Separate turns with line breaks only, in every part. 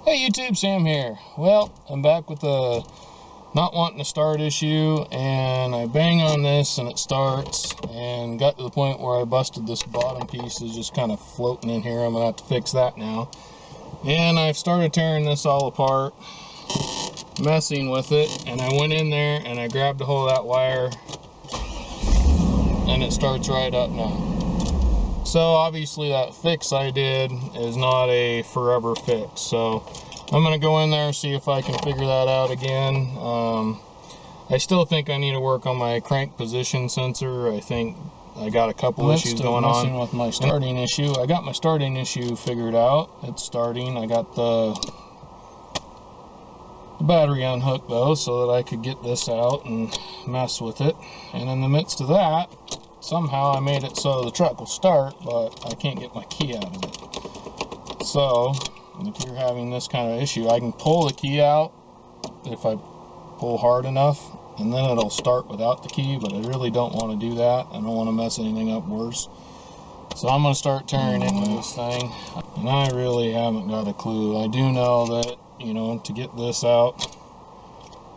Hey YouTube, Sam here. Well, I'm back with a not wanting to start issue, and I bang on this and it starts, and got to the point where I busted this bottom piece is just kind of floating in here. I'm gonna have to fix that now. And I've started tearing this all apart, messing with it, and I went in there and I grabbed a hold of that wire and it starts right up now. So obviously that fix I did is not a forever fix, so I'm going to go in there and see if I can figure that out again. I still think I need to work on my crank position sensor. I think I got a couple issues going on with my starting issue. I got my starting issue figured out. It's starting. I got the battery unhooked though, so that I could get this out and mess with it. And in the midst of that, somehow I made it so the truck will start, but I can't get my key out of it. So if you're having this kind of issue, I can pull the key out if I pull hard enough, and then it'll start without the key, but I really don't want to do that. I don't want to mess anything up worse. So I'm going to start tearing into this thing, and I really haven't got a clue. I do know that, you know, to get this out,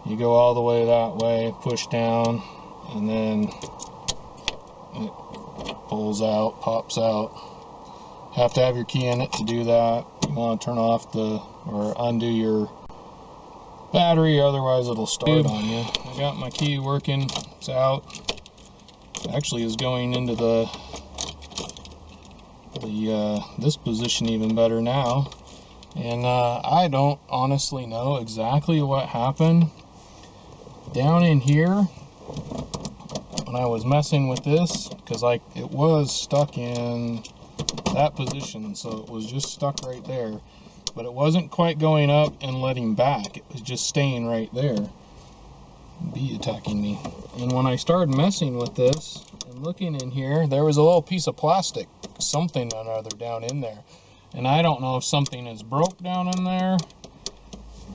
you go all the way that way, push down, and then it pulls out, pops out. Have to have your key in it to do that. You want to turn off or undo your battery, otherwise it'll start on you. I got my key working, it's out. It actually is going into this position even better now. And I don't honestly know exactly what happened down in here when I was messing with this, because it was stuck in that position, so it was just stuck right there, but it wasn't quite going up and letting back. It was just staying right there. Bee attacking me. And when I started messing with this and looking in here, there was a little piece of plastic, something or other down in there, and I don't know if something is broke down in there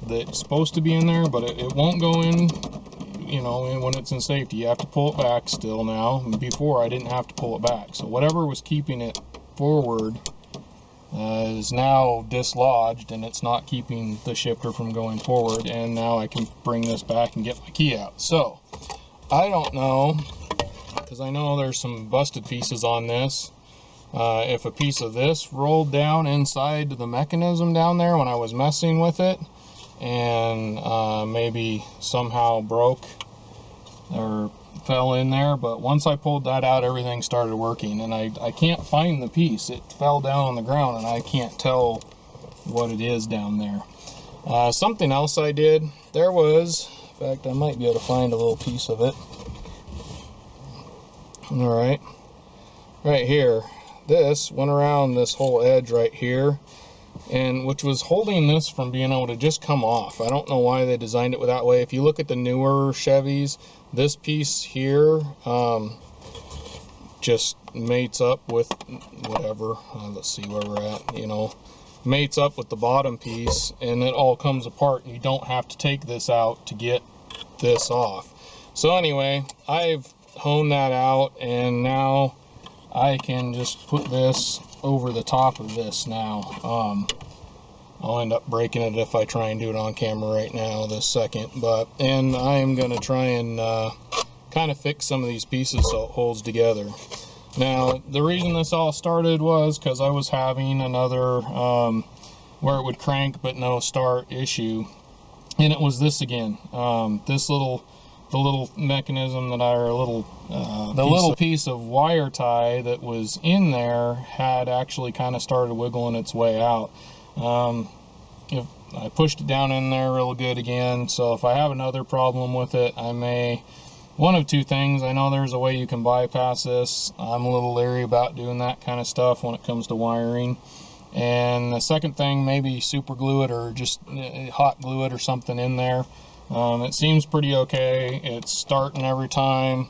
that's supposed to be in there, but it won't go in. You know, when it's in safety, you have to pull it back still now. Before, I didn't have to pull it back. So whatever was keeping it forward is now dislodged, and it's not keeping the shifter from going forward. And now I can bring this back and get my key out. So I don't know, because I know there's some busted pieces on this. If a piece of this rolled down inside the mechanism down there when I was messing with it, and maybe somehow broke or fell in there, but once I pulled that out, everything started working, and I can't find the piece. It fell down on the ground and I can't tell what it is down there. Something else I did, there was, in fact I might be able to find a little piece of it. Alright, right here, this went around this whole edge right here, and which was holding this from being able to just come off. I don't know why they designed it that way. If you look at the newer Chevys, this piece here just mates up with whatever, let's see where we're at, you know, mates up with the bottom piece, and it all comes apart, and you don't have to take this out to get this off. So anyway, I've honed that out, and now I can just put this over the top of this now. I'll end up breaking it if I try and do it on camera right now this second, and I am going to try and kind of fix some of these pieces so it holds together. Now the reason this all started was because I was having another where it would crank but no start issue, and it was this again. The little mechanism that little piece of wire tie that was in there had actually kind of started wiggling its way out. If I pushed it down in there real good again, so if I have another problem with it, I may, one of two things. I know there's a way you can bypass this. I'm a little leery about doing that kind of stuff when it comes to wiring. And the second thing, maybe super glue it or just hot glue it or something in there. It seems pretty okay. It's starting every time.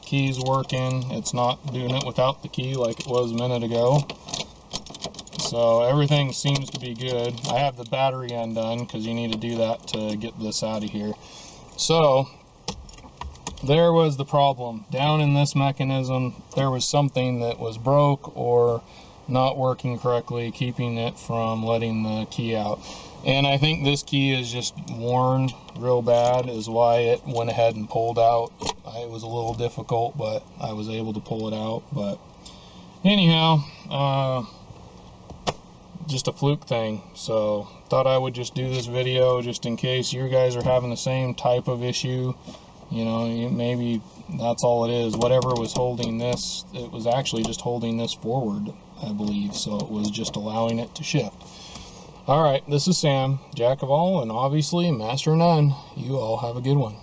Key's working. It's not doing it without the key like it was a minute ago. So everything seems to be good. I have the battery undone because you need to do that to get this out of here. So there was the problem. Down in this mechanism, there was something that was broke or not working correctly, keeping it from letting the key out. And I think this key is just worn real bad, is why it went ahead and pulled out. It was a little difficult, but I was able to pull it out. But anyhow, just a fluke thing. So thought I would just do this video just in case you guys are having the same type of issue. You know, maybe that's all it is. Whatever was holding this, it was actually just holding this forward, I believe. So it was just allowing it to shift. Alright, this is Sam, Jack of all, and obviously Master of none. You all have a good one.